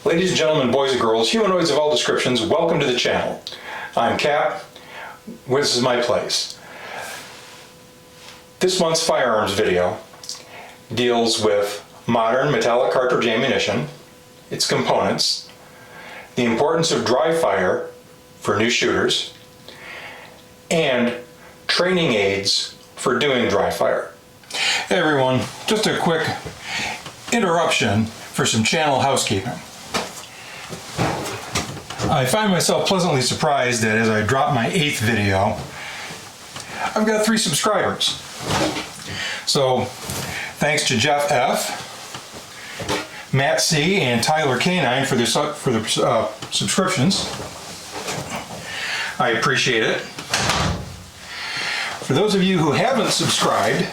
Ladies and gentlemen, boys and girls, humanoids of all descriptions, welcome to the channel. I'm Cap. This is my place. This month's firearms video deals with modern metallic cartridge ammunition, its components, the importance of dry fire for new shooters, and training aids for doing dry fire. Hey everyone, just a quick interruption for some channel housekeeping. I find myself pleasantly surprised that as I drop my 8th video, I've got 3 subscribers. So thanks to Jeff F., Matt C., and Tyler K9 for their subscriptions. I appreciate it. For those of you who haven't subscribed,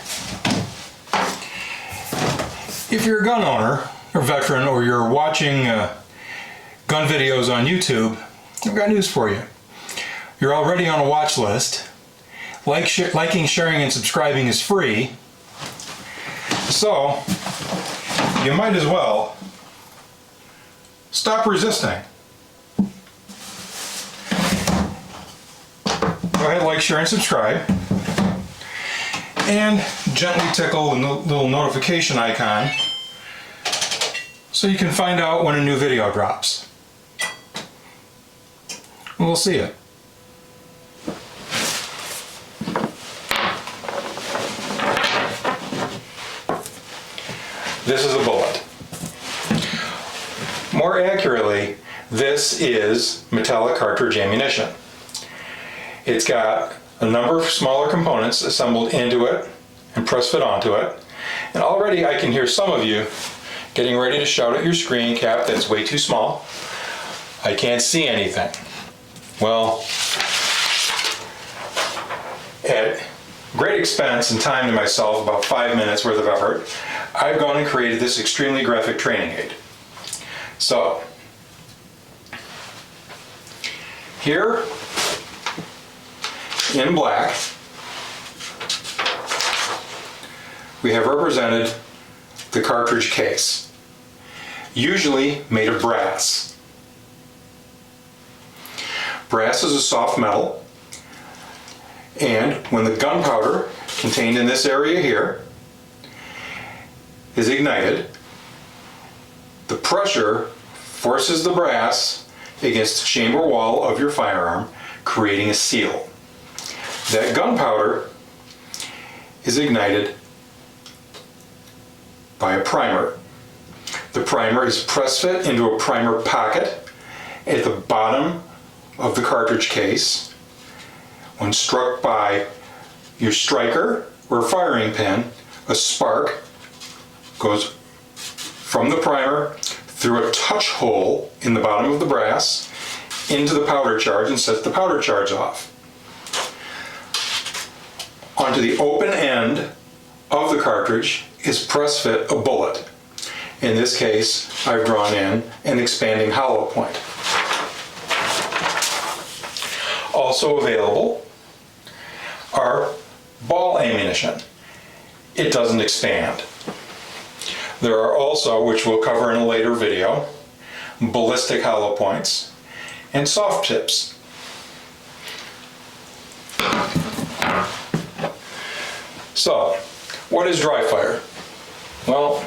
if you're a gun owner or veteran, or you're watching gun videos on YouTube, I've got news for you. You're already on a watch list. Liking, sharing, and subscribing is free. So, you might as well stop resisting. Go ahead, like, share, and subscribe. And gently tickle the little notification icon so you can find out when a new video drops. We'll see you. This is a bullet. More accurately, this is metallic cartridge ammunition. It's got a number of smaller components assembled into it and press fit onto it. And already I can hear some of you getting ready to shout at your screen, Cap, that's way too small. I can't see anything. Well, at great expense and time to myself, about 5 minutes worth of effort, I've gone and created this extremely graphic training aid. So, here in black, we have represented the cartridge case, usually made of brass. Brass is a soft metal, and when the gunpowder contained in this area here is ignited, the pressure forces the brass against the chamber wall of your firearm, creating a seal. That gunpowder is ignited by a primer. The primer is press fit into a primer pocket at the bottom of the cartridge case. When struck by your striker or firing pin, a spark goes from the primer through a touch hole in the bottom of the brass into the powder charge and sets the powder charge off. Onto the open end of the cartridge is press fit a bullet. In this case, I've drawn in an expanding hollow point. Also available are ball ammunition. It doesn't expand. There are also, which we'll cover in a later video, ballistic hollow points and soft tips. So, what is dry fire? Well,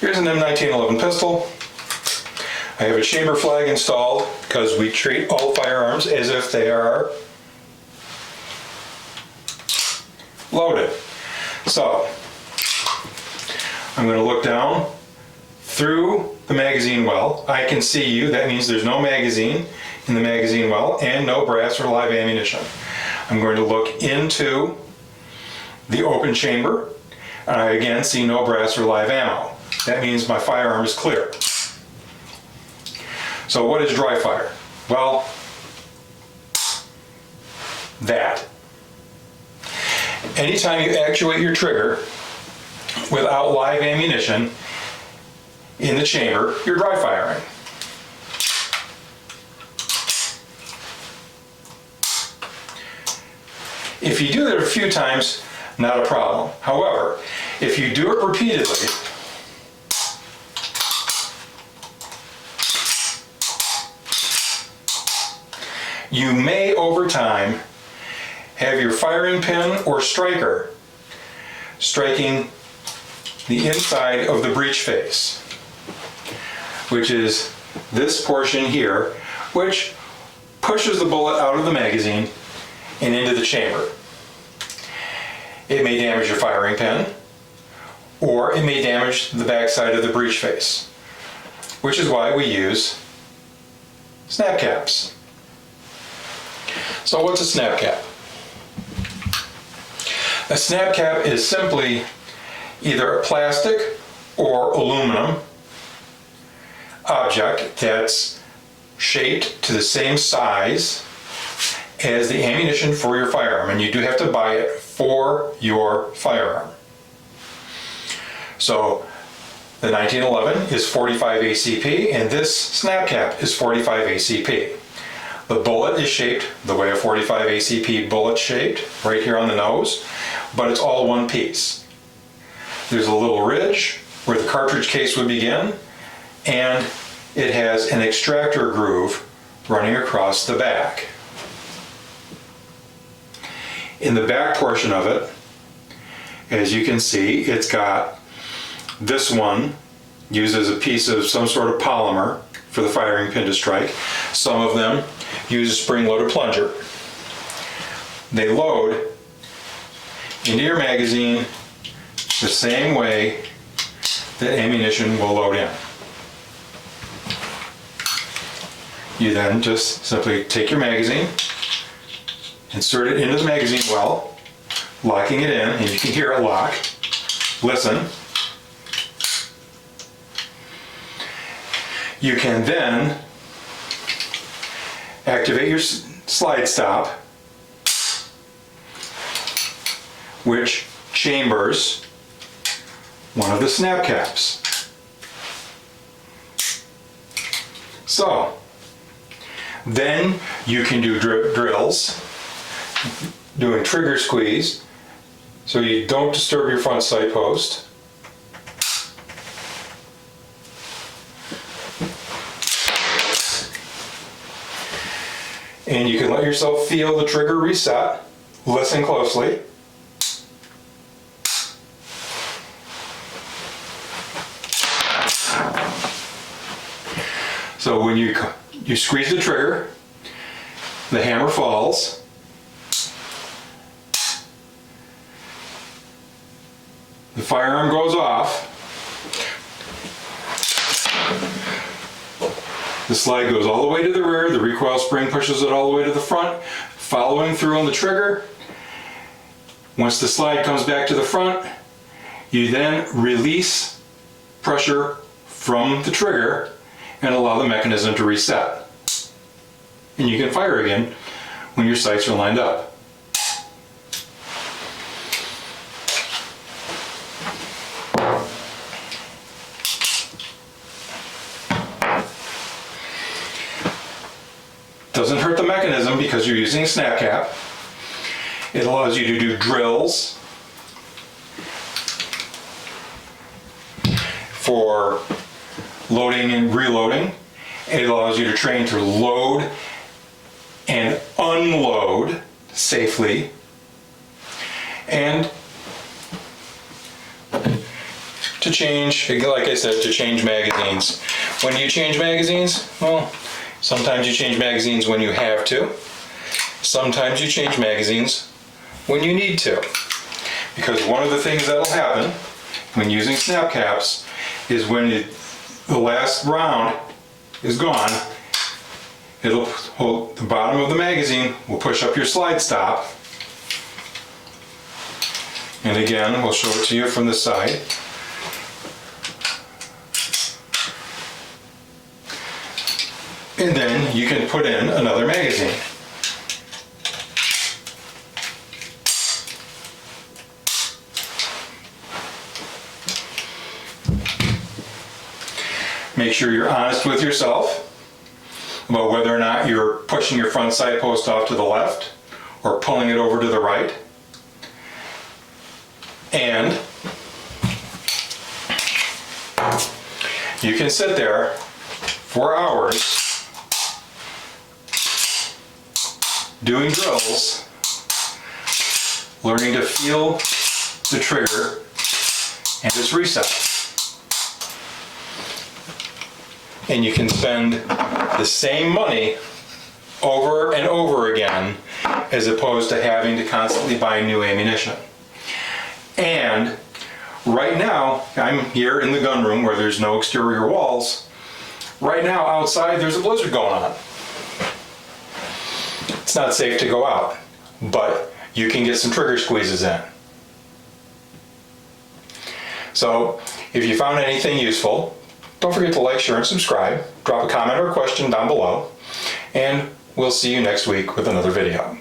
here's an M1911 pistol. I have a chamber flag installed because we treat all firearms as if they are loaded. So, I'm going to look down through the magazine well. I can see you. That means there's no magazine in the magazine well and no brass or live ammunition. I'm going to look into the open chamber, and I again see no brass or live ammo. That means my firearm is clear. So what is dry fire? Well, that. Anytime you actuate your trigger without live ammunition in the chamber, you're dry firing. If you do that a few times, not a problem. However, if you do it repeatedly, you may over time have your firing pin or striker striking the inside of the breech face, which is this portion here, which pushes the bullet out of the magazine and into the chamber. It may damage your firing pin, or it may damage the backside of the breech face, which is why we use snap caps. So what's a snap cap? A snap cap is simply either a plastic or aluminum object that's shaped to the same size as the ammunition for your firearm, and you do have to buy it for your firearm. So the 1911 is 45 ACP, and this snap cap is 45 ACP. The bullet is shaped the way a 45 ACP bullet's shaped, right here on the nose, but it's all one piece. There's a little ridge where the cartridge case would begin, and it has an extractor groove running across the back. In the back portion of it, as you can see, it's got this one uses a piece of some sort of polymer for the firing pin to strike. Some of them use a spring-loaded plunger. They load into your magazine the same way that ammunition will load in. You then just simply take your magazine, insert it into the magazine well, locking it in, and you can hear it lock. Listen. You can then activate your slide stop, which chambers one of the snap caps. So then you can do drills, doing trigger squeeze, so you don't disturb your front sight post. And you can let yourself feel the trigger reset. Listen closely. So when you squeeze the trigger, the hammer falls. The firearm goes off. The slide goes all the way to the rear, the recoil spring pushes it all the way to the front, following through on the trigger. Once the slide comes back to the front, you then release pressure from the trigger and allow the mechanism to reset. And you can fire again when your sights are lined up. Doesn't hurt the mechanism because you're using a snap cap. It allows you to do drills for loading and reloading. It allows you to train to load and unload safely. And to change, like I said, to change magazines. When do you change magazines? Well, sometimes you change magazines when you have to. Sometimes you change magazines when you need to. Because one of the things that'll happen when using snap caps is when the last round is gone, it'll hold the bottom of the magazine, will push up your slide stop. And again, we'll show it to you from the side. And then you can put in another magazine. Make sure you're honest with yourself about whether or not you're pushing your front sight post off to the left or pulling it over to the right. And you can sit there for hours doing drills, learning to feel the trigger and its reset. And you can spend the same money over and over again as opposed to having to constantly buy new ammunition. And right now, I'm here in the gun room where there's no exterior walls. Right now, outside, there's a blizzard going on. It's not safe to go out, but you can get some trigger squeezes in. So, if you found anything useful, don't forget to like, share, and subscribe. Drop a comment or a question down below, and we'll see you next week with another video.